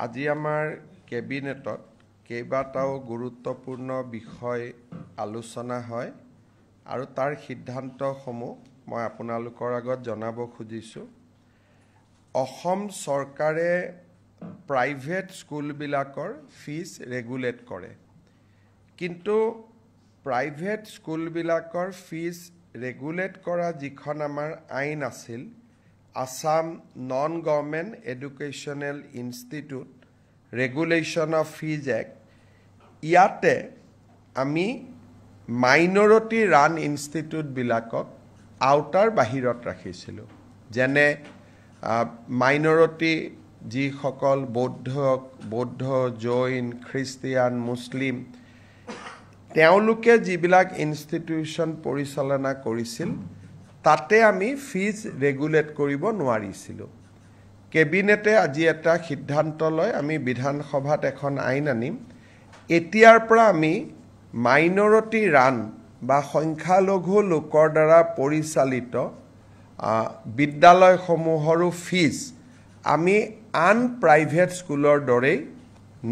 আজি আমাৰ কেবিনেটত কেইবাটাও গুৰুত্বপূৰ্ণ বিষয় আলোচনা হয় আৰু তাৰ সিদ্ধান্তসমূহ মই আপোনালোকৰ আগত জনাব খুজিছোঁ। অসম চৰকাৰে প্ৰাইভেট স্কুলবিলাকৰ ফিজ ৰেগুলেট কৰে, কিন্তু প্ৰাইভেট স্কুলবিলাকৰ ফিজ ৰেগুলেট কৰা যিখন আমাৰ আইন আছিল, Assam non government educational institute regulation of fees act, ইয়াতে আমি মাইনৰিটি ৰান ইনষ্টিটিউটবিলাকক আউটাৰ বাহিৰত ৰাখিছিলোঁ। যেনে মাইনৰিটি যিসকল বৌদ্ধ, জৈন, খ্ৰীষ্টিয়ান, মুছলিম, তেওঁলোকে যিবিলাক ইনষ্টিটিউশ্যন পৰিচালনা কৰিছিল, তাতে আমি ফিজ ৰেগুলেট কৰিব নোৱাৰিছিলোঁ। কেবিনেটে আজি এটা সিদ্ধান্ত লয়, আমি বিধানসভাত এখন আইন আনিম। এতিয়াৰ পৰা আমি মাইনৰিটি ৰান বা সংখ্যালঘু লোকৰ দ্বাৰা পৰিচালিত বিদ্যালয়সমূহৰো ফিজ আমি আন প্ৰাইভেট স্কুলৰ দৰেই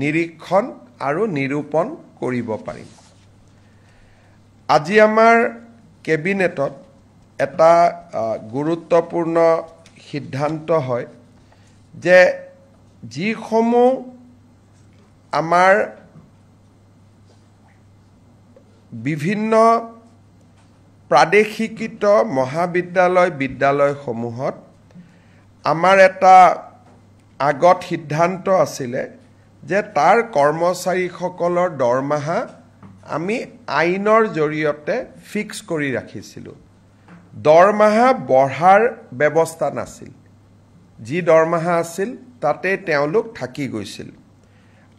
নিৰীক্ষণ আৰু নিৰূপণ কৰিব পাৰিম। আজি আমাৰ কেবিনেটত এটা গুৰুত্বপূৰ্ণ সিদ্ধান্ত হয় যে যিসমূহ আমাৰ বিভিন্ন প্ৰাদেশিকৃত বিদ্যালয়সমূহত আমাৰ এটা আগত সিদ্ধান্ত আছিলে যে তাৰ কৰ্মচাৰীসকলৰ দৰমহা আমি আইনৰ জৰিয়তে ফিক্স কৰি ৰাখিছিলোঁ। দৰমহা বঢ়াৰ ব্যৱস্থা নাছিল, যি দৰমহা আছিল তাতে তেওঁলোক থাকি গৈছিল।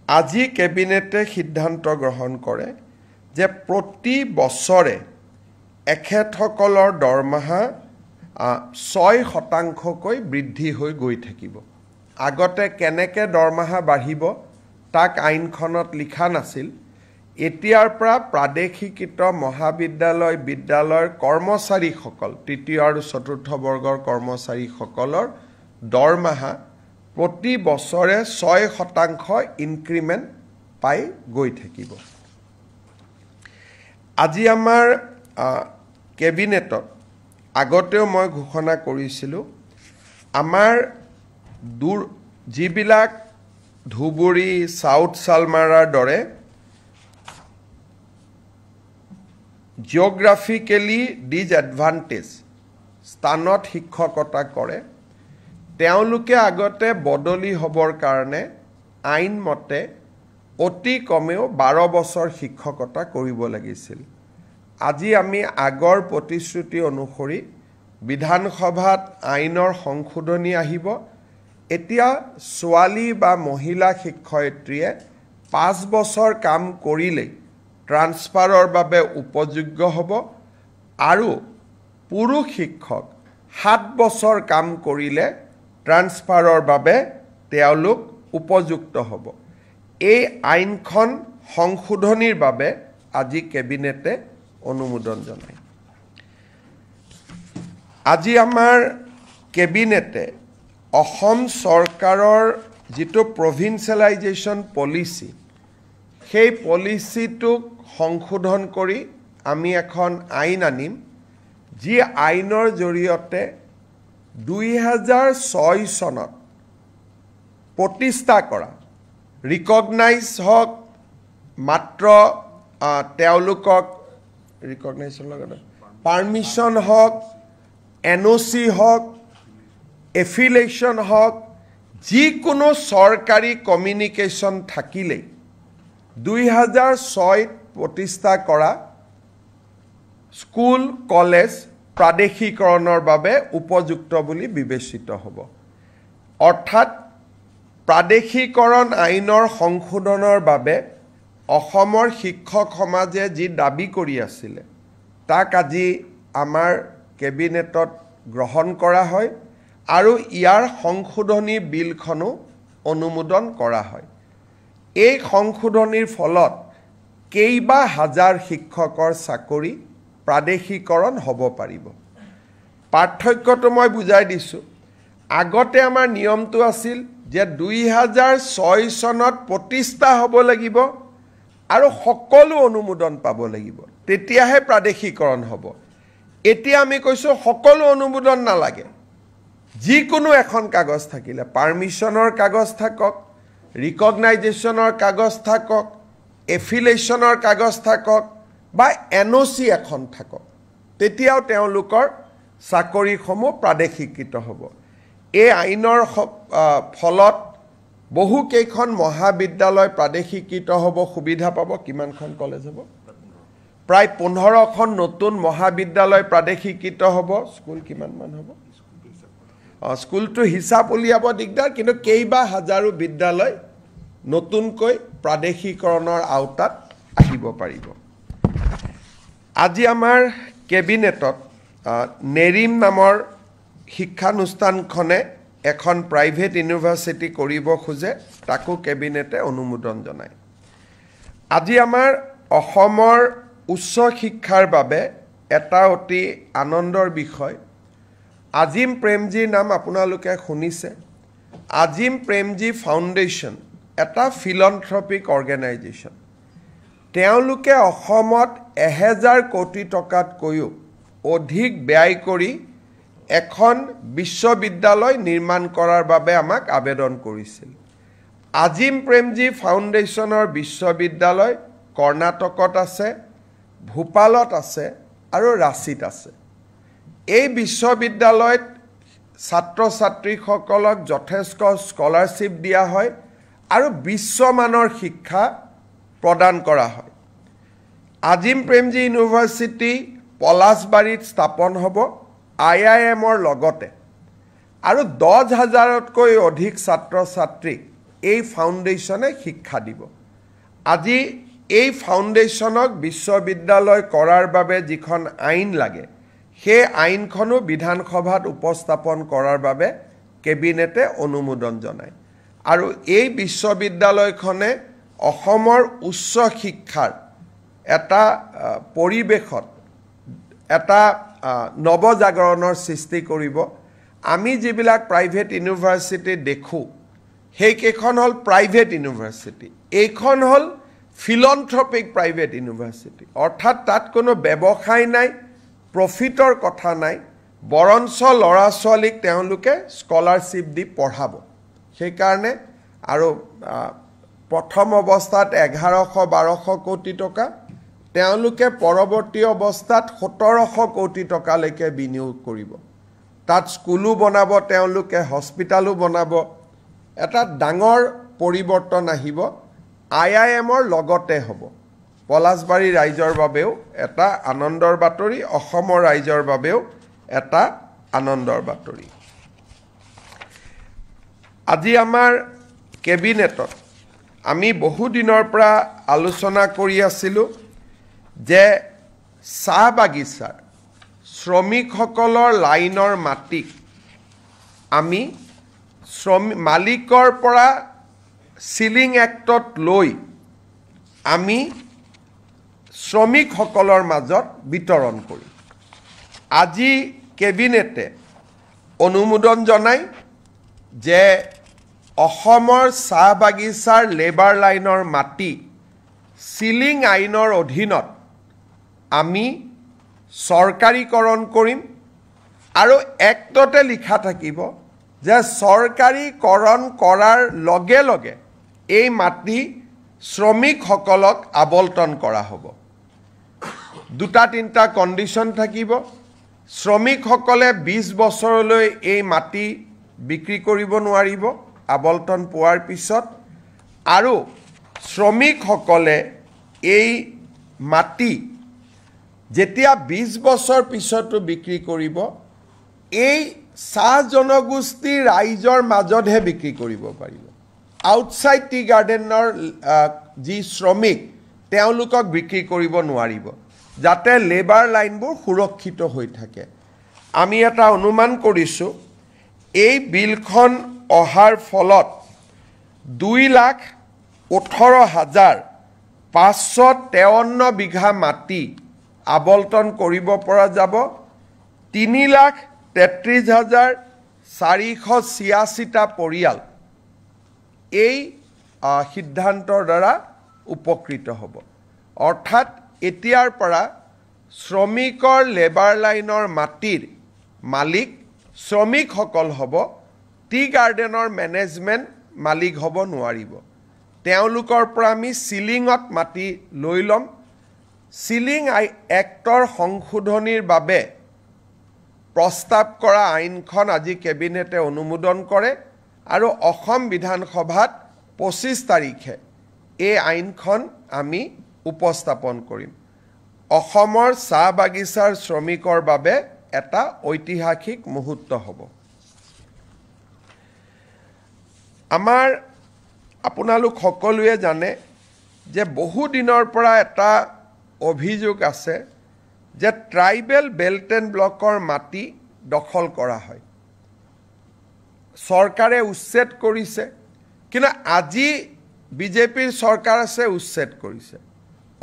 আজি কেবিনেটে সিদ্ধান্ত গ্ৰহণ কৰে যে প্ৰতি বছৰে এখেতসকলৰ দৰমহা 6% বৃদ্ধি হৈ গৈ থাকিব। আগতে কেনেকৈ দৰমহা বাঢ়িব তাক আইনখনত লিখা নাছিল। এতিয়াৰ পৰা প্ৰাদেশিকৃত বিদ্যালয়ৰ কৰ্মচাৰীসকল, তৃতীয় আৰু চতুৰ্থ বৰ্গৰ কৰ্মচাৰীসকলৰ দৰমহা প্ৰতি বছৰে 6% ইনক্ৰিমেণ্ট পাই গৈ থাকিব। আজি আমাৰ কেবিনেটত আগতেও মই ঘোষণা কৰিছিলোঁ, আমাৰ যিবিলাক ধুবুৰী, চাউথ চালমাৰাৰ দৰে জিঅ'গ্ৰাফিকেলি ডিজএডভান্টেজ স্থানত শিক্ষকতা কৰে, তেওঁলোকে আগতে বদলি হ'বৰ কাৰণে আইনমতে অতি কমেও 12 বছৰ শিক্ষকতা কৰিব লাগিছিল। আজি আমি আগৰ প্ৰতিশ্ৰুতি অনুসৰি বিধানসভাত আইনৰ সংশোধনী আহিব। এতিয়া ছোৱালী বা মহিলা শিক্ষয়িত্ৰীয়ে 5 বছৰ কাম কৰিলেই ট্ৰান্সফাৰৰ বাবে উপযোগ্য হ'ব আৰু পুৰুষ শিক্ষক 7 বছৰ কাম কৰিলে ট্ৰান্সফাৰৰ বাবে তেওঁলোক উপযুক্ত হ'ব। এই আইনখন সংশোধনীৰ বাবে আজি কেবিনেটে অনুমোদন জনায়। আজি আমাৰ কেবিনেটে অসম চৰকাৰৰ যিটো প্ৰভিন্সিয়েলাইজেশ্যন পলিচি, সেই পলিচিটোক সংশোধন কৰি আমি এখন আইন আনিম, যি আইনৰ জৰিয়তে 2006 চনত প্ৰতিষ্ঠা কৰা, ৰিকগনাইজ হওক, মাত্ৰ তেওঁলোকক ৰিকগনাইজৰ লগতে পাৰ্মিশ্যন হওক, NOC হওক, এফিলেশ্যন হওক, যিকোনো চৰকাৰী কমিউনিকেশ্যন থাকিলেই 2006 প্ৰতিষ্ঠা কৰা স্কুল, কলেজ প্ৰাদেশিকৰণৰ বাবে উপযুক্ত বুলি বিবেচিত হ'ব। অৰ্থাৎ প্ৰাদেশিকৰণ আইনৰ সংশোধনৰ বাবে অসমৰ শিক্ষক সমাজে যি দাবী কৰি আছিলে, তাক আজি আমাৰ কেবিনেটত গ্ৰহণ কৰা হয় আৰু ইয়াৰ সংশোধনী বিলখনো অনুমোদন কৰা হয়। এই সংশোধনীৰ ফলত কেইবা হাজাৰ শিক্ষকৰ চাকৰি প্ৰাদেশিকৰণ হ'ব পাৰিব। পাৰ্থক্যটো মই বুজাই দিছোঁ। আগতে আমাৰ নিয়মটো আছিল যে 2006 চনত প্ৰতিষ্ঠা হ'ব লাগিব আৰু সকলো অনুমোদন পাব লাগিব, তেতিয়াহে প্ৰাদেশিকৰণ হ'ব। এতিয়া আমি কৈছোঁ সকলো অনুমোদন নালাগে, যিকোনো এখন কাগজ থাকিলে, পাৰ্মিশ্যনৰ কাগজ থাকক, ৰিকগনাইজেশ্যনৰ কাগজ থাকক, এফিলেশ্যনৰ কাগজ থাকক বা NOC এখন থাকক, তেতিয়াও তেওঁলোকৰ চাকৰিসমূহ প্ৰাদেশিকৃত হ'ব। এই আইনৰ ফলত বহুকেইখন মহাবিদ্যালয় প্ৰাদেশিকৃত হ'ব, সুবিধা পাব। কিমানখন কলেজ হ'ব? প্ৰায় 15খন নতুন মহাবিদ্যালয় প্ৰাদেশিকৃত হ'ব। স্কুল কিমানমান হ'ব? স্কুলটো হিচাপ উলিয়াব দিগদাৰ, কিন্তু কেইবা হাজাৰো বিদ্যালয় নতুনকৈ প্ৰাদেশিকৰণৰ আওতাত আহিব পাৰিব। আজি আমাৰ কেবিনেটত নেৰিম নামৰ শিক্ষানুষ্ঠানখনে এখন প্ৰাইভেট ইউনিভাৰ্চিটি কৰিব খোজে, তাকো কেবিনেটে অনুমোদন জনায়। আজি আমাৰ অসমৰ উচ্চ শিক্ষাৰ বাবে এটা অতি আনন্দৰ বিষয়। আজিম প্ৰেমজীৰ নাম আপোনালোকে শুনিছে। আজিম প্ৰেমজী ফাউণ্ডেশ্যন এটা ফিলন্থ্ৰপিক অৰ্গেনাইজেশ্যন। তেওঁলোকে অসমত 1000 কোটি টকাতকৈও অধিক ব্যয় কৰি এখন বিশ্ববিদ্যালয় নিৰ্মাণ কৰাৰ বাবে আমাক আবেদন কৰিছিল। আজিম প্ৰেমজী ফাউণ্ডেশ্যনৰ বিশ্ববিদ্যালয় কৰ্ণাটকত আছে, ভূপালত আছে আৰু ৰাঁচীত আছে। এই বিশ্ববিদ্যালয়ত ছাত্ৰ ছাত্ৰীসকলক যথেষ্ট স্কলাৰশ্বিপ দিয়া হয় আৰু বিশ্বমানৰ শিক্ষা প্ৰদান কৰা হয়। আজিম প্ৰেমজী ইউনিভাৰ্চিটি পলাশবাৰীত স্থাপন হ'ব IIMৰ লগতে, আৰু 10,000তকৈ অধিক ছাত্ৰ ছাত্ৰীক এই ফাউণ্ডেশ্যনে শিক্ষা দিব। আজি এই ফাউণ্ডেশ্যনক বিশ্ববিদ্যালয় কৰাৰ বাবে যিখন আইন লাগে, সেই আইনখনো বিধানসভাত উপস্থাপন কৰাৰ বাবে কেবিনেটে অনুমোদন জনায়। আৰু এই বিশ্ববিদ্যালয়খনে অসমৰ উচ্চ শিক্ষাৰ এটা পৰিৱেশত এটা নৱজাগৰণৰ সৃষ্টি কৰিব। আমি যিবিলাক প্ৰাইভেট ইউনিভাৰ্চিটি দেখোঁ, সেইকেইখন হ'ল প্ৰাইভেট ইউনিভাৰ্চিটি। এইখন হ'ল ফিলন্থ্ৰপিক প্ৰাইভেট ইউনিভাৰ্চিটি, অৰ্থাৎ তাত কোনো ব্যৱসায় নাই, প্ৰফিটৰ কথা নাই, বৰঞ্চ ল'ৰা ছোৱালীক তেওঁলোকে স্কলাৰশ্বিপ দি পঢ়াব। সেইকাৰণে আৰু প্ৰথম অৱস্থাত 1100-1200 কোটি টকা, তেওঁলোকে পৰৱৰ্তী অৱস্থাত 1700 কোটি টকালৈকে বিনিয়োগ কৰিব। তাত স্কুলো বনাব, তেওঁলোকে হস্পিটালো বনাব। এটা ডাঙৰ পৰিৱৰ্তন আহিব, IIMৰ লগতে হ'ব। পলাশবাৰী ৰাইজৰ বাবেও এটা আনন্দৰ বাতৰি, অসমৰ ৰাইজৰ বাবেও এটা আনন্দৰ বাতৰি। আজি আমাৰ কেবিনেটত আমি বহুদিনৰ পৰা আলোচনা কৰি আছিলোঁ যে চাহ বাগিচাৰ শ্ৰমিকসকলৰ লাইনৰ মাটিক আমি মালিকৰ পৰা চিলিং এক্টত লৈ আমি শ্ৰমিকসকলৰ মাজত বিতৰণ কৰিম। আজি কেবিনেটে অনুমোদন জনায় যে অসমৰ চাহ বাগিচাৰ লেবাৰ লাইনৰ মাটি চিলিং আইনৰ অধীনত আমি চৰকাৰীকৰণ কৰিম, আৰু এক্টতে লিখা থাকিব যে চৰকাৰীকৰণ কৰাৰ লগে লগে এই মাটি শ্ৰমিকসকলক আবণ্টন কৰা হ'ব। 2-3টা কণ্ডিশ্যন থাকিব। শ্ৰমিকসকলে 20 বছৰলৈ এই মাটি বিক্ৰী কৰিব নোৱাৰিব আবণ্টন পোৱাৰ পিছত, আৰু শ্ৰমিকসকলে এই মাটি যেতিয়া 20 বছৰ পিছতো বিক্ৰী কৰিব, এই চাহ জনগোষ্ঠীৰ ৰাইজৰ মাজতহে বিক্ৰী কৰিব পাৰিব। আউটছাইড টি গাৰ্ডেনৰ যি শ্ৰমিক, তেওঁলোকক বিক্ৰী কৰিব নোৱাৰিব, যাতে লেবাৰ লাইনবোৰ সুৰক্ষিত হৈ থাকে। আমি এটা অনুমান কৰিছোঁ, এই বিলখন অহাৰ ফলত 2,18,553 বিঘা মাটি আবণ্টন কৰিব পৰা যাব। 3,33,486টা পৰিয়াল এই সিদ্ধান্তৰ দ্বাৰা উপকৃত হ'ব অৰ্থাৎ এতিয়াৰ পৰা শ্ৰমিকৰ লেবাৰ লাইনৰ মাটিৰ মালিক শ্ৰমিকসকল হ'ব টি গাৰ্ডেনৰ মেনেজমেণ্ট মালিক হ'ব নোৱাৰিব তেওঁলোকৰ পৰা আমি সিলিঙত মাটি লৈ ল'ম সিলিং এক্টৰ সংশোধনীৰ বাবে প্ৰস্তাৱ কৰা আইনখন আজি কেবিনেটে অনুমোদন কৰে আৰু অসম বিধানসভাত 25 তাৰিখে এই আইনখন আমি উপস্থাপন কৰিম অসমৰ চাহ বাগিচাৰ শ্ৰমিকৰ বাবে এটা ঐতিহাসিক মুহূৰ্ত হ'ব আমাৰ আপোনালোক সকলোৱে জানে যে বহু দিনৰ পৰা এটা অভিযোগ আছে যে ট্ৰাইবেল বেল্ট এণ্ড ব্লকৰ মাটি দখল কৰা হয় চৰকাৰে উচ্ছেদ কৰিছে কিন্তু আজি বিজেপিৰ চৰকাৰ আছে উচ্ছেদ কৰিছে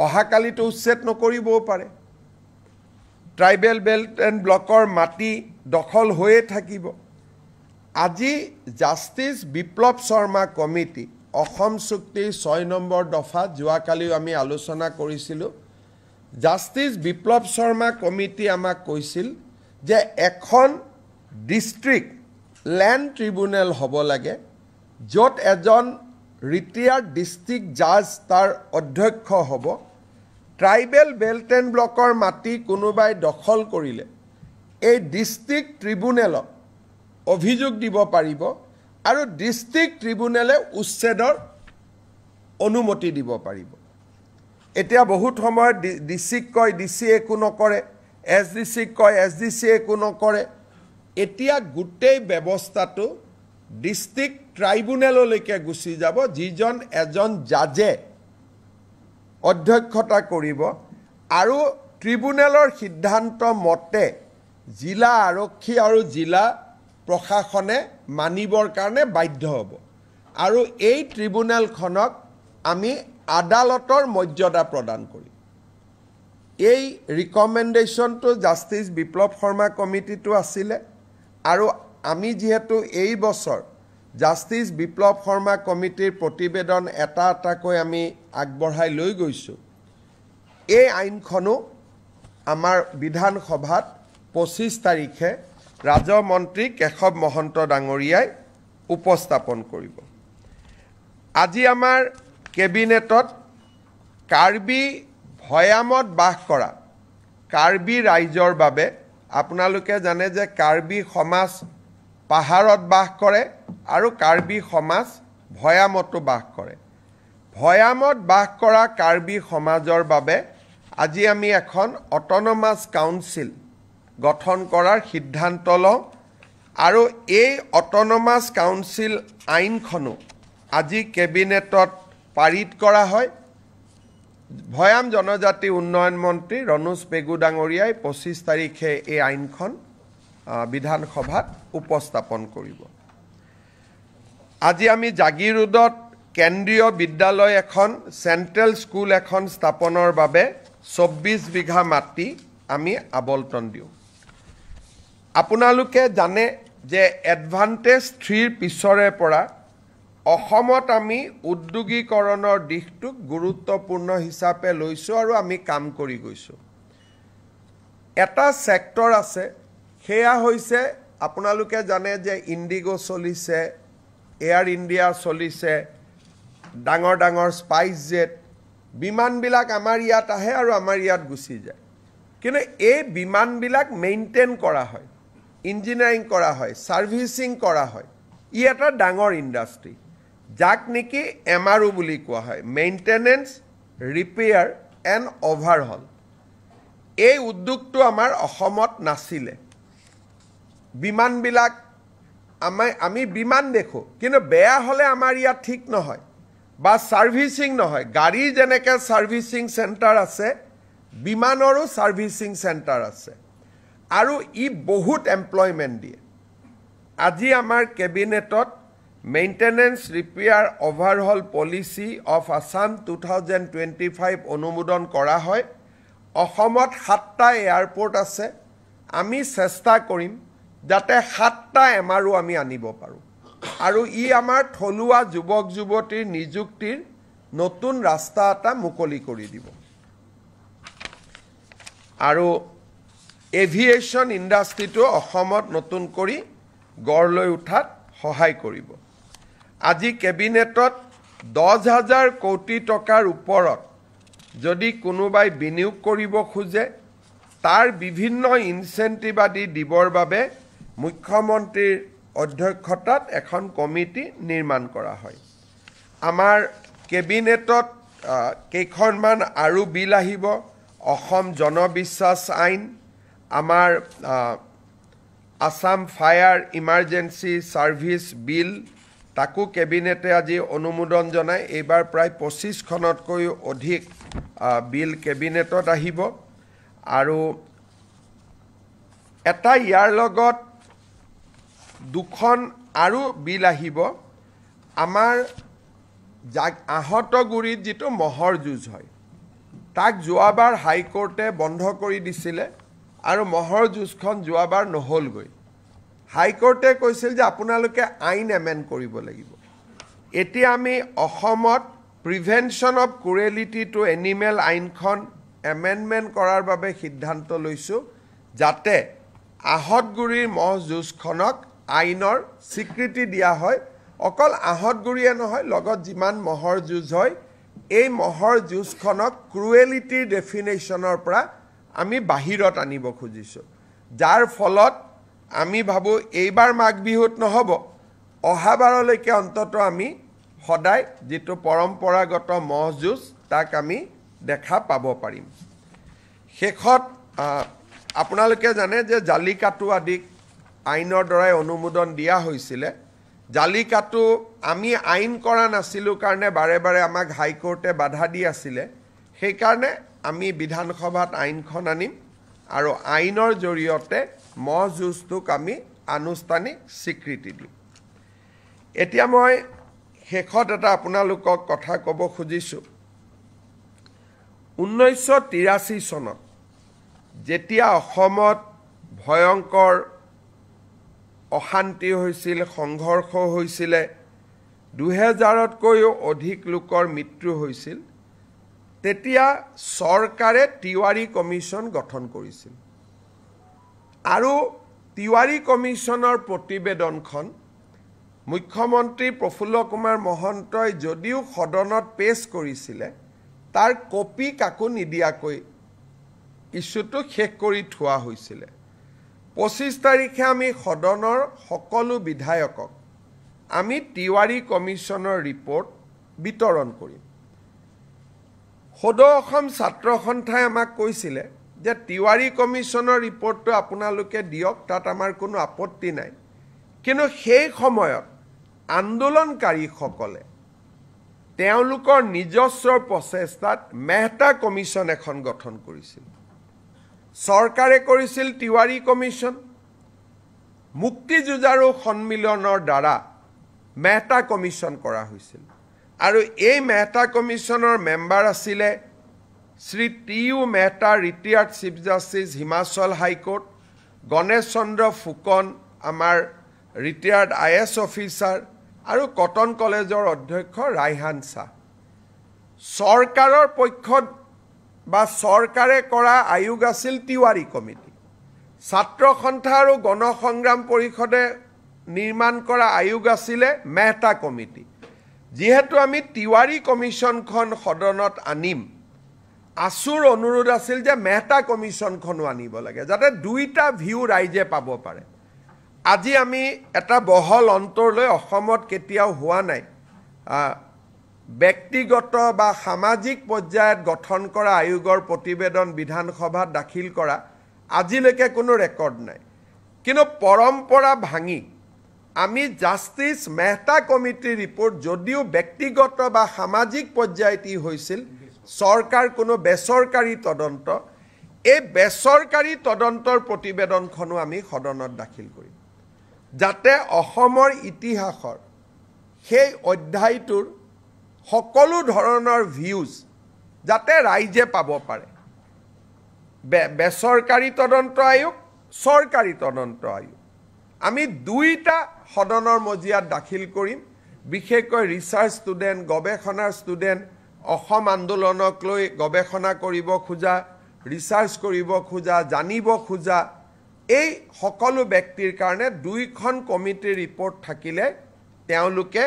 অহাকালিতো উচ্ছেদ নকৰিবও পাৰে ট্ৰাইবেল বেল্ট এণ্ড ব্লকৰ মাটি দখল হৈয়ে থাকিব আজি জাষ্টিস বিপ্লৱ শৰ্মা কমিটি অসম চুক্তিৰ 6 নম্বৰ দফা যোৱাকালিও আমি আলোচনা কৰিছিলোঁ জাষ্টিস বিপ্লৱ শৰ্মা কমিটি আমাক কৈছিল যে এখন ডিস্ট্ৰিক্ট ল্যান্ড ট্ৰিব্যুনেল হ'ব লাগে য'ত এজন ৰিটায়াৰ্ড ডিস্ট্ৰিক্ট জাজ তাৰ অধ্যক্ষ হ'ব ট্ৰাইবেল বেল্ট এণ্ড ব্লকৰ মাটি কোনোবাই দখল কৰিলে এই ডিস্ট্ৰিক্ট ট্ৰিব্যুনেলত অভিযোগ দিব পাৰিব আৰু ডিস্ট্ৰিক্ট ট্ৰিব্যুনেলে উচ্ছেদৰ অনুমতি দিব পাৰিব এতিয়া বহুত সময়ত ডিসিক কয় ডিসি একো নকৰে এসডিসি কয় এসডিসি একো নকৰে এতিয়া গোটেই ব্যৱস্থাটো ডিস্ট্ৰিক্ট ট্ৰাইব্যুনেললৈকে গুচি যাব যিজন এজন জাজে অধ্যক্ষতা কৰিব আৰু ট্ৰিব্যুনেলৰ সিদ্ধান্ত মতে জিলা আৰক্ষী আৰু জিলা প্ৰশাসনে মানিবৰ কাৰণে বাধ্য হ'ব আৰু এই ট্ৰিব্যুনেলখনক আমি আদালতৰ মৰ্যাদা প্ৰদান কৰিম এই ৰিকমেণ্ডেশ্যনটো জাষ্টিস বিপ্লৱ শৰ্মা কমিটিটো আছিলে আৰু আমি যেহেতু এই বছৰ জাষ্টিস বিপ্লৱ শৰ্মা কমিটিৰ প্ৰতিবেদন এটা এটাকৈ আমি আগবঢ়াই লৈ গৈছোঁ এই আইনখনো আমাৰ বিধানসভাত 25 তাৰিখে ৰাজহ মন্ত্ৰী কেশৱ মহন্ত ডাঙৰীয়াই উপস্থাপন কৰিব আজি আমাৰ কেবিনেটত কাৰ্বি ভৈয়ামত বাস কৰা কাৰ্বি ৰাইজৰ বাবে আপোনালোকে জানে যে কাৰ্বি সমাজ পাহাৰত বাস কৰে আৰু কাৰ্বি সমাজ ভৈয়ামতো বাস কৰে ভৈয়ামত বাস কৰা কাৰ্বি সমাজৰ বাবে আজি আমি এখন অট'নমাছ কাউন্সিল গঠন কৰাৰ সিদ্ধান্ত লওঁ আৰু এই অট'নমাছ কাউন্সিল আইনখনো আজি কেবিনেটত পাৰিত কৰা হয় ভৈয়াম জনজাতি উন্নয়ন মন্ত্ৰী ৰণোজ পেগু ডাঙৰীয়াই 25 তাৰিখে এই আইনখন বিধানসভাত উপস্থাপন কৰিব আজি আমি জাগিৰোডত কেন্দ্ৰীয় বিদ্যালয় এখন সেন্ট্ৰেল স্কুল এখন স্থাপনৰ বাবে 24 বিঘা মাটি আমি আবলটন দিওঁ আপোনালোকে জানে যে এডভান্টেজ 3 পিছৰে পৰা অসমত আমি উদ্যোগীকৰণৰ দিশটোক গুৰুত্বপূৰ্ণ হিচাপে লৈছোঁ আৰু আমি কাম কৰি গৈছোঁ এটা সেক্টৰ আছে সেয়া হৈছে আপোনালোকে জানে যে ইণ্ডিগো চলিছে এয়াৰ ইণ্ডিয়া চলিছে ডাঙৰ ডাঙৰ স্পাইচ জেট বিমানবিলাক আমাৰ ইয়াত আহে আৰু আমাৰ ইয়াত গুচি যায় কিন্তু এই বিমানবিলাক মেইনটেইন কৰা হয় ইঞ্জিনিয়াৰিং কৰা হয় সাৰ্ভিসিং কৰা হয় ই এটা ডাঙৰ ইণ্ডাষ্ট্ৰী যাক নেকি এমআৰও বুলি কোৱা হয় মেইনটেনেন্স ৰিপেয়াৰ এণ্ড অভাৰহল এই উদ্যোগটো আমাৰ অসমত নাছিলে বিমানবিলাক আমি বিমান দেখো কিন্তু বেয়া হলে আমাৰ ইয়াত ঠিক নহয় বা সাৰ্ভিসিং নহয় গাড়ী যেনেকৈ সাৰ্ভিসিং সেন্টাৰ আছে বিমানৰো সাৰ্ভিসিং সেন্টাৰ আছে আৰু ই বহুত এমপ্লয়মেন্ট দিয়ে আজি আমাৰ কেবিনেটত maintenance repair overhaul policy of Assam 2025 অনুমোদন কৰা হয় অসমত 7টা এয়াৰপোৰ্ট আছে আমি চেষ্টা কৰিম যাতে 7টা এমআৰও আমি আনিব পাৰোঁ আৰু ই আমাৰ থলুৱা যুৱক যুৱতীৰ নিযুক্তিৰ নতুন ৰাস্তা এটা মুকলি কৰি দিব আৰু এভিয়েশ্যন ইণ্ডাষ্ট্ৰিটো অসমত নতুন কৰি গঢ় লৈ উঠাত সহায় কৰিব আজি কেবিনেটত 10,000 কোটি টকাৰ ওপৰত যদি কোনোবাই বিনিয়োগ কৰিব খোজে তাৰ বিভিন্ন ইনচেন্টিভ আদি দিবৰ বাবে মুখ্যমন্ত্ৰীৰ অধ্যক্ষতাত এখন কমিটি নিৰ্মাণ কৰা হয় আমাৰ কেবিনেটত কেইখনমান আৰু বিল আহিব অসম জনবিশ্বাস আইন আমাৰ আসাম ফায়াৰ ইমাৰ্জেন্সি সাৰ্ভিস বিল তাকো কেবিনেটে আজি অনুমোদন জনায় এইবাৰ প্ৰায় 25খনতকৈ অধিক বিল কেবিনেটত আহিব আৰু এটা ইয়াৰ লগত দুখন আৰু বিল আহিব আমাৰ আহতগুৰিত যেটো মহৰ যুঁজ হয় তাক যোৱাবাৰ হাইকোৰ্টে বন্ধ কৰি দিছিলে আৰু মহৰ যুঁজখন যোৱাবাৰ নহলগৈ হাইকোৰ্টে কৈছিল যে আপোনালোকে আইন এমেন্ড কৰিব লাগিব এতিয়া আমি অসমত prevention of cruelty to animal আইনখন এমেন্ডমেন্ট কৰাৰ বাবে সিদ্ধান্ত লৈছো যাতে আহতগুৰিৰ মহ যুঁজখনক আইনৰ স্বীকৃতি দিয়া হয় অকল আহতগুৰিয়ে নহয় লগত যিমান মহৰ যুঁজ হয় এই মহৰ যুঁজখনক ক্ৰুৱেলিটিৰ ডেফিনেশ্যনৰ পৰা আমি বাহিৰত আনিব খুজিছো যাৰ ফলত আমি ভাবো এইবাৰ মাঘ বিহুত নহব অহাবাৰলৈকে অন্তত আমি সদায় যেটো পৰম্পৰাগত মহ যুঁজ তাক আমি দেখা পাব পাৰিম শেষত আপোনালোকে জানে যে জালিকাটু আদি আইনৰ দ্বাৰাই অনুমোদন দিয়া হৈছিল জালিকাটু আমি আইন কৰা নাছিলো কাৰণে বাৰে বাৰে আমাক হাইকোৰ্টে বাধা দি আছিল সেই কাৰণে আমি বিধানসভাত আইনখন আনিম আৰু আইনৰ জৰিয়তে মহ যুঁজটোক আমি আনুষ্ঠানিক স্বীকৃতি দিম এতিয়া মই শেষত এটা আপোনালোকক কথা ক'ব খুজিছো 1983 চনত যেতিয়া অসমত ভয়ংকৰ অশান্তি হৈছিল সংঘৰ্ষ হৈছিল 2000তকৈও অধিক লোকৰ মৃত্যু হৈছিল তেতিয়া চৰকাৰে তিৱাৰী কমিছন গঠন কৰিছিল আৰু তিৱাৰী কমিছনৰ প্ৰতিবেদনখন মুখ্যমন্ত্ৰী প্ৰফুল্ল কুমাৰ মহন্তই যদিও সদনত পেশ কৰিছিল তাৰ কপি কাকো নিদিয়াকৈ ইস্যুটো শেষ কৰি থোৱা হৈছিল 25 তাৰিখে আমি সদনৰ সকলো বিধায়কক আমি তিৱাৰী কমিছনৰ ৰিপৰ্ট বিতৰণ কৰিম সদৌ অসম ছাত্ৰ সন্থাই আমাক কৈছিল যে তিৱাৰী কমিছনৰ ৰিপৰ্টটো আপোনালোকে দিয়ক তাত আমাৰ কোনো আপত্তি নাই কিন্তু সেই সময়ত আন্দোলনকাৰীসকলে তেওঁলোকৰ নিজস্ব প্ৰচেষ্টাত মেহতা কমিছন এখন গঠন কৰিছিল চৰকাৰে কৰিছিল তিৱাৰী কমিছন মুক্তি যুঁজাৰু সন্মিলনৰ দ্বাৰা মেহতা কমিছন কৰা হৈছিল আৰু এই মেহতা কমিছনৰ মেম্বাৰ আছিল Shri T U. Mehta retired chief justice Himachal high court Ganesh Chandra Phukan আমাৰ ৰিটায়াৰ্ড আই.এছ. অফিচাৰ আৰু কটন কলেজৰ অধ্যক্ষ ৰাইহান শাহ চৰকাৰৰ পক্ষত বা চৰকাৰে কৰা আয়োগ আছিল তিৱাৰী কমিটি ছাত্ৰ সন্থা আৰু গণসংগ্ৰাম পৰিষদে নিৰ্মাণ কৰা আয়োগ আছিল মেহতা কমিটি যেহেতু আমি তিৱাৰী কমিছনখন সদনত আনিম আসুৰ অনুৰোধ আছিল যে মেহতা কমিছনখনো আনিব লাগে যাতে দুইটা ভিউ ৰাইজে পাব পাৰে আজি আমি এটা বহল অন্তৰলৈ অসমত কেতিয়াও হোৱা নাই ব্যক্তিগত বা সামাজিক পৰ্যায়ত গঠন কৰা আয়োগৰ প্ৰতিবেদন বিধানসভাত দাখিল কৰা আজিলৈকে কোনো ৰেকৰ্ড নাই কিন্তু পৰম্পৰা ভাঙি আমি জাষ্টিছ মেহতা কমিটিৰ ৰিপৰ্ট যদিও ব্যক্তিগত বা সামাজিক পৰ্যায়ত হৈছিল চৰকাৰ কোনো বেচৰকাৰী তদন্ত এই বেচৰকাৰী তদন্তৰ প্ৰতিবেদনখনো আমি সদনত দাখিল কৰিম যাতে অসমৰ ইতিহাসৰ সেই অধ্যায়টোৰ সকলো ধৰণৰ ভিউজ যাতে ৰাইজে পাব পাৰে বেচৰকাৰী তদন্ত আয়োগ চৰকাৰী তদন্ত আয়োগ আমি দুইটা সদনৰ মজিয়াত দাখিল কৰিম বিশেষকৈ ৰিচাৰ্চ ষ্টুডেণ্ট গৱেষণাৰ ষ্টুডেণ্ট অসম আন্দোলনক লৈ গৱেষণা কৰিব খোজা ৰিচাৰ্চ কৰিব খোজা জানিব খোজা এই সকলো ব্যক্তিৰ কাৰণে দুইখন কমিটিৰ ৰিপৰ্ট থাকিলে তেওঁলোকে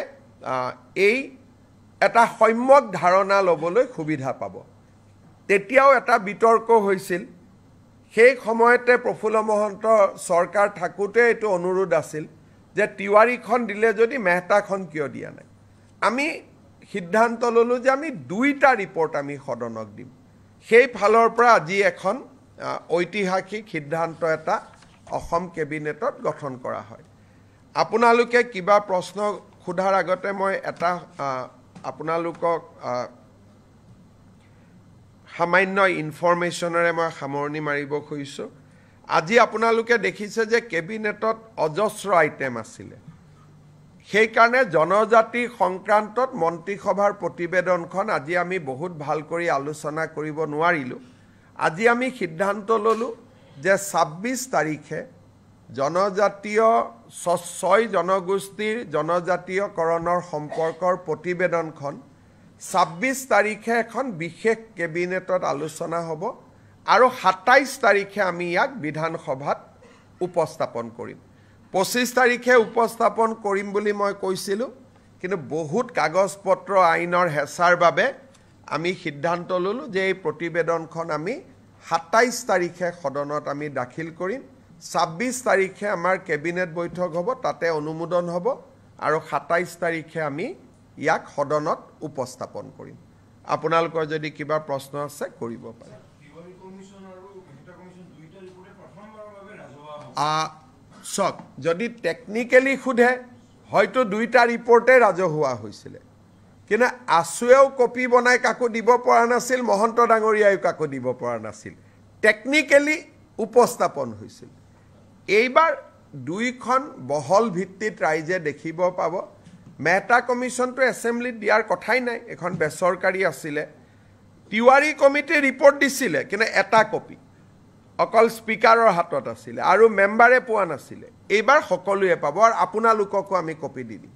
এই এটা সম্যক ধাৰণা ল'বলৈ সুবিধা পাব তেতিয়াও এটা বিতৰ্ক হৈছিল সেই সময়তে প্ৰফুল্ল মহন্ত চৰকাৰ থাকোঁতে এইটো অনুৰোধ আছিল যে তিৱাৰীখন দিলে যদি মেহতাখন কিয় দিয়া নাই আমি সিদ্ধান্ত ল'লোঁ যে আমি দুইটা ৰিপৰ্ট আমি সদনক দিম সেই ফালৰ পৰা আজি এখন ঐতিহাসিক সিদ্ধান্ত এটা অসম কেবিনেটত গঠন কৰা হয় আপোনালোকে কিবা প্ৰশ্ন সোধাৰ আগতে মই এটা আপোনালোকক সামান্য ইনফৰমেশ্যনেৰে মই সামৰণি মাৰিব খুজিছোঁ আজি আপোনালোকে দেখিছে যে কেবিনেটত অজস্ৰ আইটেম আছিলে সেইকাৰণে জনজাতি সংক্ৰান্তত মন্ত্ৰীসভাৰ প্ৰতিবেদনখন আজি আমি বহুত ভাল কৰি আলোচনা কৰিব নোৱাৰিলোঁ আজি আমি সিদ্ধান্ত ল'লোঁ যে ২৬ তাৰিখে জনজাতীয় ৬ জনগোষ্ঠীৰ জনজাতীয়কৰণৰ সম্পৰ্কৰ প্ৰতিবেদনখন ২৬ তাৰিখে এখন বিশেষ কেবিনেটত আলোচনা হ'ব আৰু ২৭ তাৰিখে আমি ইয়াক বিধানসভাত উপস্থাপন কৰিম ২৫ তাৰিখে উপস্থাপন কৰিম বুলি মই কৈছিলোঁ কিন্তু বহুত কাগজ পত্ৰ আইনৰ হেঁচাৰ বাবে আমি সিদ্ধান্ত ল'লোঁ যে এই প্ৰতিবেদনখন আমি ২৭ তাৰিখে সদনত আমি দাখিল কৰিম ২৬ তাৰিখে আমাৰ কেবিনেট বৈঠক হ'ব তাতে অনুমোদন হ'ব আৰু ২৭ তাৰিখে আমি ইয়াক সদনত উপস্থাপন কৰিম আপোনালোকৰ যদি কিবা প্ৰশ্ন আছে কৰিব পাৰে চক যদি টেকনিক্যালি সোধে হয়তো দুইটা ৰিপৰ্টে ৰাজহুৱা হৈছিলে কিন্তু আছুৱেও কপি বনাই কাকো দিব পৰা নাছিল মহন্ত ডাঙৰীয়ায়ো কাকো দিব পৰা নাছিল টেকনিক্যালি উপস্থাপন হৈছিল এইবাৰ দুইখন বহল ভিত্তিত ৰাইজে দেখিব পাব মেহতা কমিশ্যনটো এছেম্বলিত দিয়াৰ কথাই নাই এখন বেচৰকাৰী আছিলে তিৱাৰী কমিটিৰ ৰিপৰ্ট দিছিলে কিন্তু এটা কপি অকল স্পিকাৰৰ হাতত আছিলে আৰু মেম্বাৰে পোৱা নাছিলে এইবাৰ সকলোৱে পাব আৰু আপোনালোককো আমি কপি দি দিম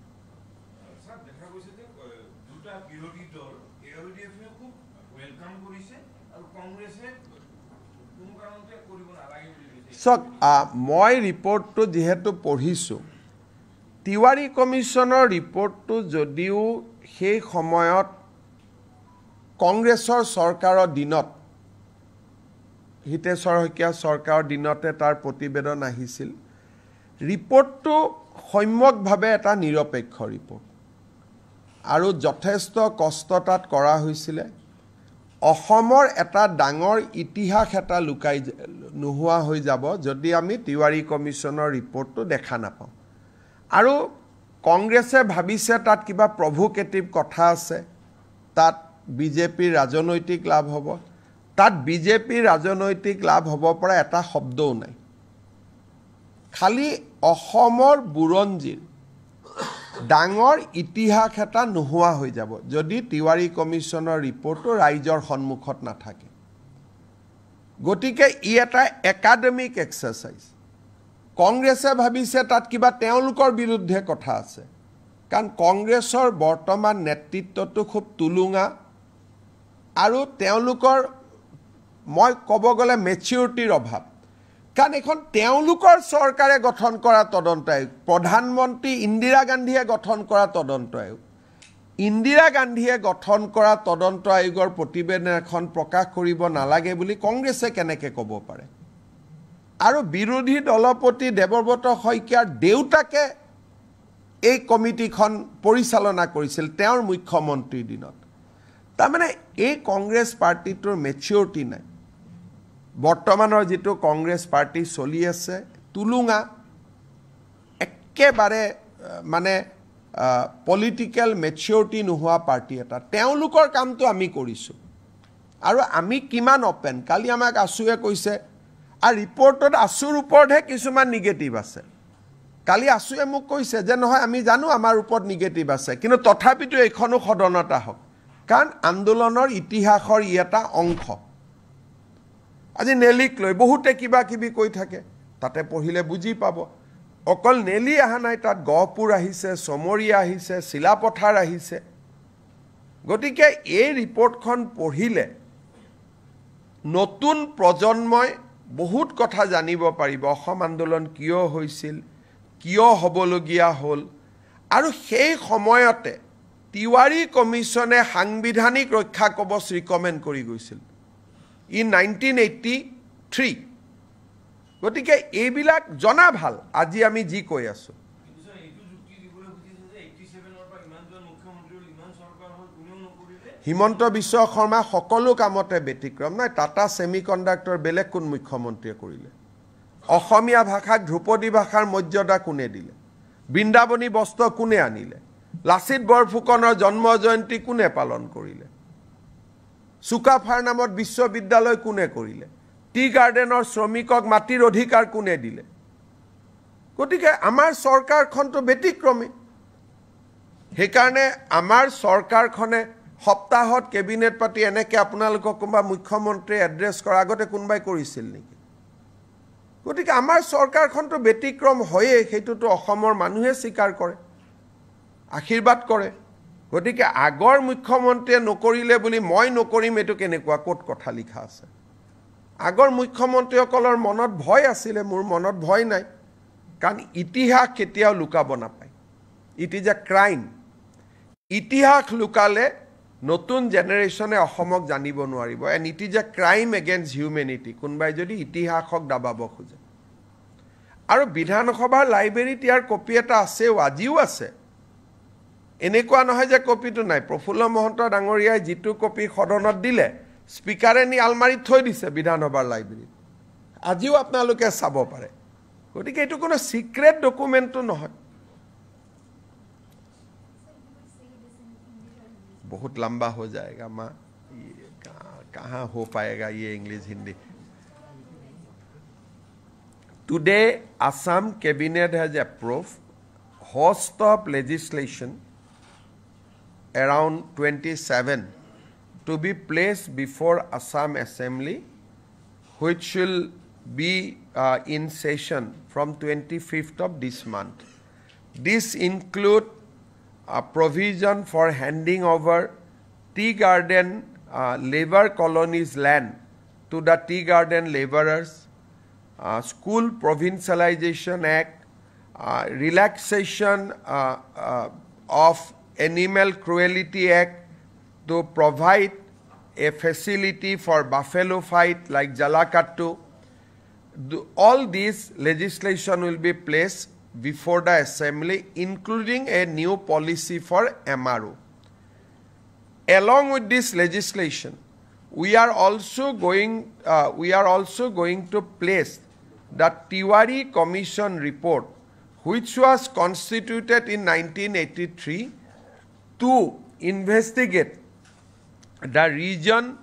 চক মই ৰিপৰ্টটো যিহেতু পঢ়িছোঁ তিৱাৰী কমিশ্যনৰ ৰিপৰ্টটো যদিও সেই সময়ত কংগ্ৰেছৰ চৰকাৰৰ দিনত হিতেশ্বৰ শইকীয়া চৰকাৰৰ দিনতে তাৰ প্ৰতিবেদন আহিছিল ৰিপৰ্টটো সম্যকভাৱে এটা নিৰপেক্ষ ৰিপৰ্ট আৰু যথেষ্ট কষ্ট তাত কৰা হৈছিলে অসমৰ এটা ডাঙৰ ইতিহাস এটা লুকাই নোহোৱা হৈ যাব যদি আমি তিৱাৰী কমিশ্যনৰ ৰিপৰ্টটো দেখা নাপাওঁ আৰু কংগ্ৰেছে ভাবিছে তাত কিবা প্ৰভোকেটিভ কথা আছে তাত বিজেপিৰ ৰাজনৈতিক লাভ হ'ব তাত বিজেপিৰ ৰাজনৈতিক লাভ হ'ব পৰা এটা শব্দও নাই খালি অসমৰ বুৰঞ্জীৰ ডাঙৰ ইতিহাস এটা নোহোৱা হৈ যাব যদি তিৱাৰী কমিশ্যনৰ ৰিপৰ্টটো ৰাইজৰ সন্মুখত নাথাকে গতিকে ই এটা একাডেমিক এক্সাৰচাইজ কংগ্ৰেছে ভাবিছে তাত কিবা তেওঁলোকৰ বিৰুদ্ধে কথা আছে কাৰণ কংগ্ৰেছৰ বৰ্তমান নেতৃত্বটো খুব তুলুঙা আৰু তেওঁলোকৰ মই ক'ব গ'লে মেচিউৰিটিৰ অভাৱ কাৰণ এখন তেওঁলোকৰ চৰকাৰে গঠন কৰা তদন্ত আয়োগ প্ৰধানমন্ত্ৰী ইন্দিৰা গান্ধীয়ে গঠন কৰা তদন্ত আয়োগ ইন্দিৰা গান্ধীয়ে গঠন কৰা তদন্ত আয়োগৰ প্ৰতিবেদন এখন প্ৰকাশ কৰিব নালাগে বুলি কংগ্ৰেছে কেনেকৈ ক'ব পাৰে আৰু বিৰোধী দলপতি দেৱব্ৰত শইকীয়াৰ দেউতাকে এই কমিটিখন পৰিচালনা কৰিছিল তেওঁৰ মুখ্যমন্ত্ৰীৰ দিনত তাৰমানে এই কংগ্ৰেছ পাৰ্টিটোৰ মেচিউৰিটি নাই বৰ্তমানৰ যিটো কংগ্ৰেছ পাৰ্টি চলি আছে তুলুঙা একেবাৰে মানে পলিটিক্যাল মেচিউৰিটি নোহোৱা পাৰ্টি এটা তেওঁলোকৰ কামটো আমি কৰিছোঁ আৰু আমি কিমান অপেন কালি আমাক আছুৱে কৈছে আৰু ৰিপৰ্টত আছুৰ ওপৰতহে কিছুমান নিগেটিভ আছে কালি আছুৱে মোক কৈছে যে নহয় আমি জানো আমাৰ ওপৰত নিগেটিভ আছে কিন্তু তথাপিতো এইখনো সদনত আহক কাৰণ আন্দোলনৰ ইতিহাসৰ ই এটা অংশ আজি নেলিক লৈ বহুতে কিবা কিবি কৈ থাকে তাতে পঢ়িলে বুজি পাব অকল নেলি অহা নাই, তাত গহপুৰ আহিছে, চমৰীয়া আহিছে, চিলাপথাৰ আহিছে। গতিকে এই ৰিপৰ্টখন পঢ়িলে নতুন প্ৰজন্মই বহুত কথা জানিব পাৰিব। অসম আন্দোলন কিয় হৈছিল, কিয় হ'বলগীয়া হ'ল, আৰু সেই সময়তে তিৱাৰী কমিশ্যনে সাংবিধানিক ৰক্ষা কবচ ৰিকমেণ্ড কৰি গৈছিল ইন 1983। গতিকে এইবিলাক জনা ভাল। আজি আমি যি কৈ আছোঁ, হিমন্ত বিশ্ব শৰ্মা সকলো কামতে ব্যতিক্ৰম নাই। টাটা ছেমি কণ্ডাক্টৰ বেলেগ কোন মুখ্যমন্ত্ৰীয়ে কৰিলে? অসমীয়া ভাষাক ধ্ৰুপদী ভাষাৰ মৰ্যাদা কোনে দিলে? বৃন্দাবনী বস্ত্ৰ কোনে আনিলে? লাচিত বৰফুকনৰ জন্ম জয়ন্তী কোনে পালন কৰিলে? চুকাফাৰ নামত বিশ্ববিদ্যালয় কোনে কৰিলে? টি গাৰ্ডেনৰ শ্ৰমিকক মাটিৰ অধিকাৰ কোনে দিলে? গতিকে আমাৰ চৰকাৰখনটো ব্যতিক্ৰমী। সেইকাৰণে আমাৰ চৰকাৰখনে সপ্তাহত কেবিনেট পাতি এনেকৈ আপোনালোকক কোনোবা মুখ্যমন্ত্ৰীয়ে এড্ৰেছ কৰাৰ আগতে কোনোবাই কৰিছিল নেকি? গতিকে আমাৰ চৰকাৰখনটো ব্যতিক্ৰম হয়েই, সেইটোতো অসমৰ মানুহে স্বীকাৰ কৰে, আশীৰ্বাদ কৰে। গতিকে আগৰ মুখ্যমন্ত্ৰীয়ে নকৰিলে বুলি মই নকৰিম, এইটো কেনেকুৱা, ক'ত কথা লিখা আছে? আগৰ মুখ্যমন্ত্ৰীসকলৰ মনত ভয় আছিলে, মোৰ মনত ভয় নাই, কাৰণ ইতিহাস কেতিয়াও লুকাব নাপায়। It is a crime. ইতিহাস লুকালে নতুন জেনেৰেশ্যনে অসমক জানিব নোৱাৰিব। And it is a crime against humanity, কোনোবাই যদি ইতিহাসক দাবাব খোজে। আৰু বিধানসভাৰ লাইব্ৰেৰীত ইয়াৰ কপি এটা আছেও, আজিও আছে। এনেকুৱা নহয় যে কপিটো নাই। প্ৰফুল্ল মহন্ত ডাঙৰীয়াই যিটো কপি সদনত দিলে, স্পীকাৰে নি আলমাৰীত থৈ দিছে বিধানসভাৰ লাইব্ৰেৰীত, আজিও আপোনালোকে চাব পাৰে। গতিকে এইটো কোনো সিক্ৰেট ডকুমেণ্টটো নহয়। बहुत लंबा हो जाएगा माँ, ये कहाँ हो पाएगा ये English Hindi. Today Assam cabinet has approved host of legislation around 27 to be placed before Assam Assembly, which will be in session from 25th of this month. This include a provision for handing over tea garden labor colonies land to the tea garden laborers, School Provincialization Act, relaxation of Animal Cruelty Act to provide a facility for buffalo fight like Jalakattu. All these legislation will be placed before the assembly, including a new policy for MRO. Along with this legislation, we are also going to place the Tiwari Commission report, which was constituted in 1983 to investigate the region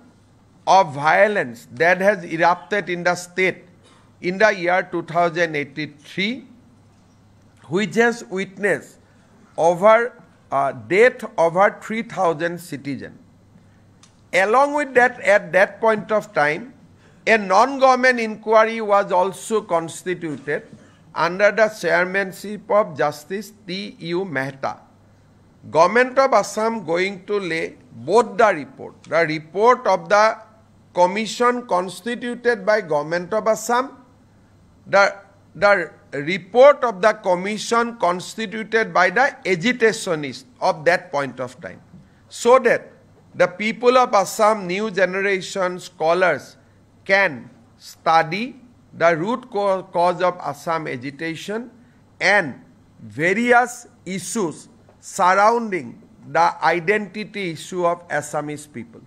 of violence that has erupted in the state in the year 2083, which has witnessed death over 3,000 citizens. Along with that, at that point of time, a non-government inquiry was also constituted under the chairmanship of Justice T.U. Mehta. Government of Assam going to lay both the report of the commission constituted by Government of Assam, the report of the commission constituted by the agitationists of that point of time, so that the people of Assam, new generation scholars, can study the root cause of Assam agitation and various issues surrounding the identity issue of Assamese people.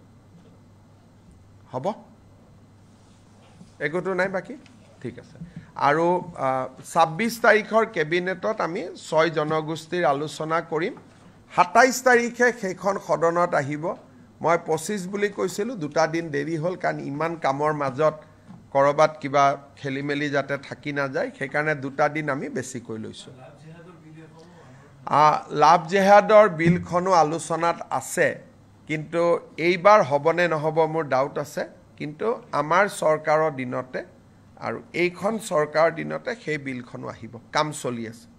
Habo? Egoto nai baki? Thik ase. আৰু 26 তাৰিখৰ কেবিনেটত আমি 6 জনগোষ্ঠীৰ আলোচনা কৰিম। 27 তাৰিখে সেইখন সদনত আহিব। মই 25 বুলি কৈছিলোঁ, 2টা দিন দেৰি হ'ল, কাৰণ ইমান কামৰ মাজত কৰবাত কিবা খেলিমেলি যাতে থাকি নাযায়, সেইকাৰণে 2টা দিন আমি বেছিকৈ লৈছোঁ। লাভ জেহাদৰ বিলখনো আলোচনাত আছে, কিন্তু এইবাৰ হ'বনে নহ'ব মোৰ ডাউট আছে। কিন্তু আমাৰ চৰকাৰৰ দিনতে আৰু এইখন চৰকাৰৰ দিনতে সেই বিলখনো আহিব, কাম চলি আছে।